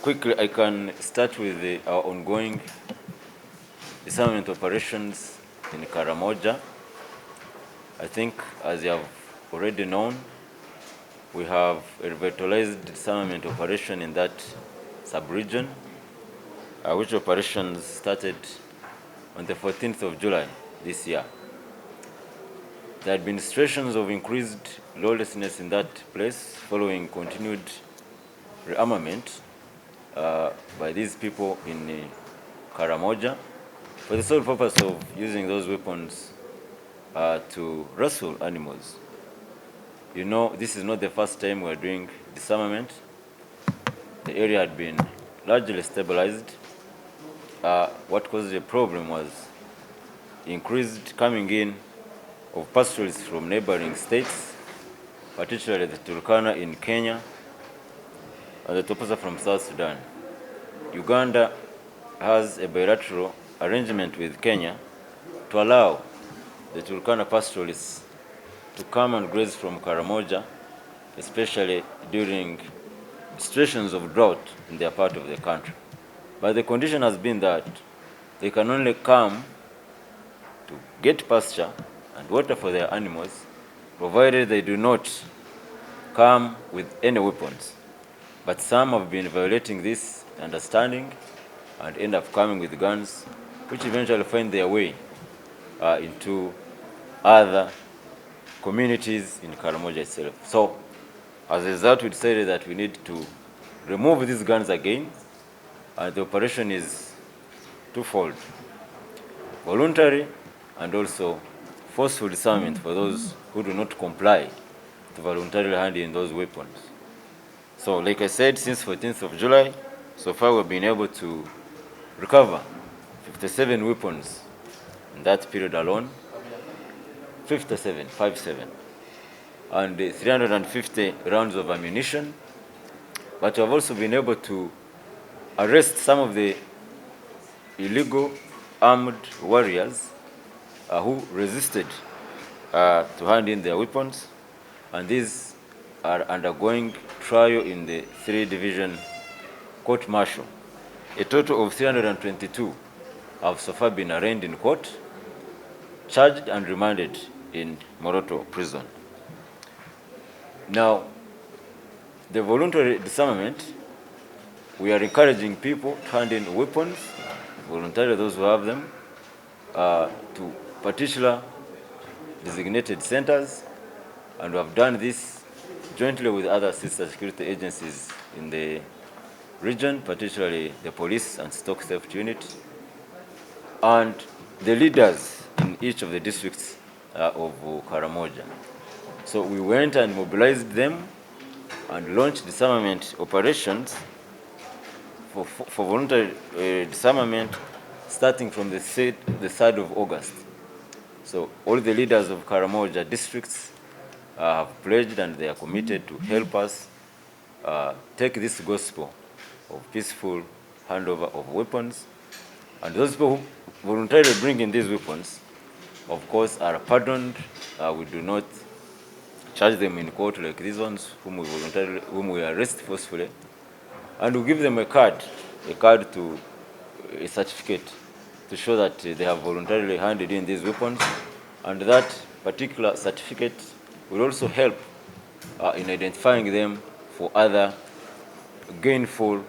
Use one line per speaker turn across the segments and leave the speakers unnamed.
Quickly, I can start with our ongoing disarmament operations in Karamoja. I think, as you have already known, we have a revitalized disarmament operation in that sub-region, which operations started on the 14th of July this year. The administrations of increased lawlessness in that place following continued rearmament by these people in Karamoja for the sole purpose of using those weapons to wrestle animals. You know, this is not the first time we're doing disarmament. The area had been largely stabilized. What caused the problem was increased coming in of pastoralists from neighboring states, particularly the Turkana in Kenya and the Toposa from South Sudan. Uganda has a bilateral arrangement with Kenya to allow the Turkana pastoralists to come and graze from Karamoja, especially during situations of drought in their part of the country. But the condition has been that they can only come to get pasture and water for their animals, provided they do not come with any weapons. But some have been violating this understanding and end up coming with guns, which eventually find their way into other communities in Karamoja itself. So, as a result, we decided that we need to remove these guns again, and the operation is twofold: voluntary and also forceful disarmament for those who do not comply to voluntarily hand in those weapons. So, like I said, since 14th of July, so far we've been able to recover 57 weapons in that period alone. 57, and 350 rounds of ammunition. But we have also been able to arrest some of the illegal armed warriors who resisted to hand in their weapons, and these are undergoing trial in the 3-division court-martial. A total of 322 have so far been arraigned in court, charged and remanded in Moroto prison. Now, the voluntary disarmament, we are encouraging people to hand in weapons, voluntarily those who have them, to particular designated centers, and we have done this jointly with other sister security agencies in the region, particularly the police and stock theft unit, and the leaders in each of the districts of Karamoja. So we went and mobilized them and launched disarmament operations for voluntary disarmament starting from the 3rd of August. So all the leaders of Karamoja districts have pledged and they are committed to help us take this gospel of peaceful handover of weapons. And those people who voluntarily bring in these weapons, of course, are pardoned. We do not charge them in court like these ones whom we arrest forcefully. And we give them a certificate to show that they have voluntarily handed in these weapons. And that particular certificate will also help in identifying them for other gainful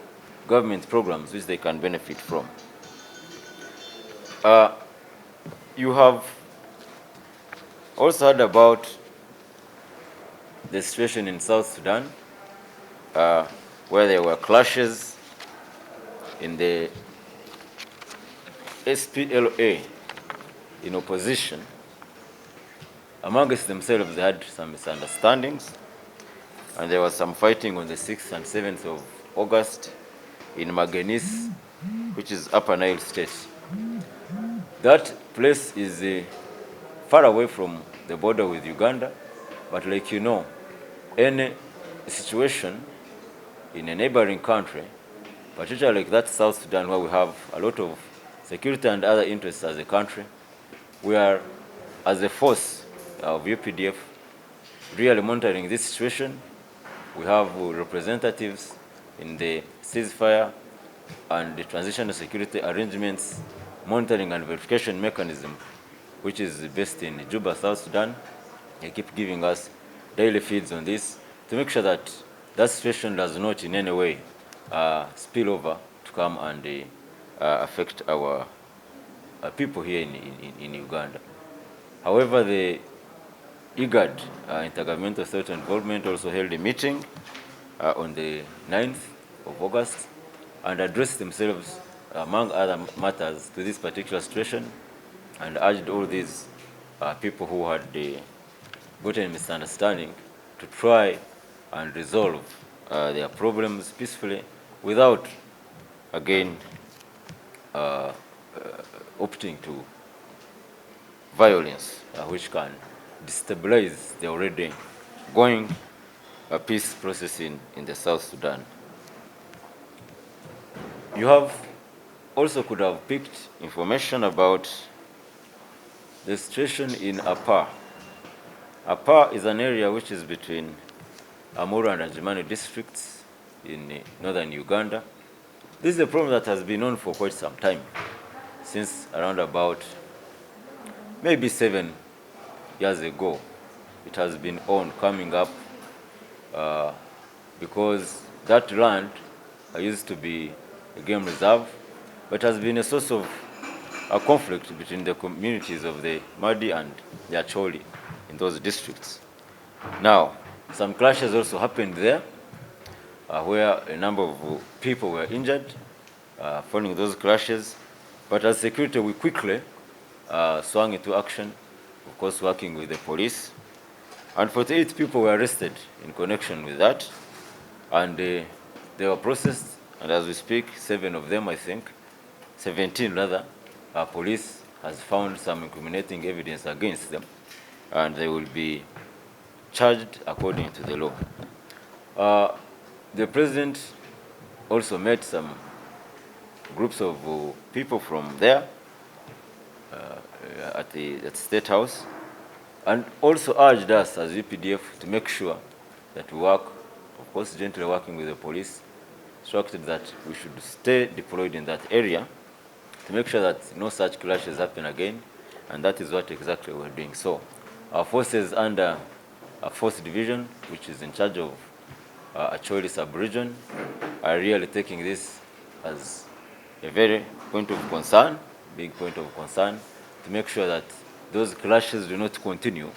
government programs which they can benefit from. You have also heard about the situation in South Sudan, where there were clashes in the SPLA in opposition. Amongst themselves, they had some misunderstandings, and there was some fighting on the 6th and 7th of August in Magenis, which is Upper Nile State. That place is far away from the border with Uganda, but like you know, any situation in a neighboring country, particularly like that South Sudan, where we have a lot of security and other interests as a country, we are, as a force of UPDF, really monitoring this situation. We have representatives in the ceasefire and the transitional security arrangements monitoring and verification mechanism, which is based in Juba, South Sudan. They keep giving us daily feeds on this to make sure that that situation does not in any way spill over to come and affect our people here in Uganda. However, the IGAD, Intergovernmental Authority Involvement, also held a meeting on the 9th of August and addressed themselves, among other matters, to this particular situation and urged all these people who had gotten misunderstanding to try and resolve their problems peacefully without, again, opting to violence, which can destabilize the already going peace process in the South Sudan. You have also could have picked information about the situation in Apaa. Apaa is an area which is between Amuru and Ajimani districts in northern Uganda. This is a problem that has been on for quite some time, since around about maybe 7 years ago. It has been on, coming up, because that land used to be a game reserve, but has been a source of a conflict between the communities of the Madi and the Acholi in those districts. Now, some clashes also happened there, where a number of people were injured following those clashes. But as security, we quickly swung into action, of course, working with the police. And 48 people were arrested in connection with that. And they were processed. And as we speak, 7 of them, I think, 17 rather, police has found some incriminating evidence against them. And they will be charged according to the law. The president also met some groups of people from there at the State House, and also urged us as UPDF to make sure that we work, of course, gently working with the police, instructed that we should stay deployed in that area to make sure that no such clashes happen again, and that is what exactly we're doing. So our forces under a 4th Division, which is in charge of Acholi sub-region, are really taking this as a very point of concern, big point of concern, to make sure that those clashes do not continue,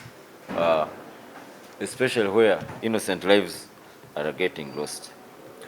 especially where innocent lives are getting lost.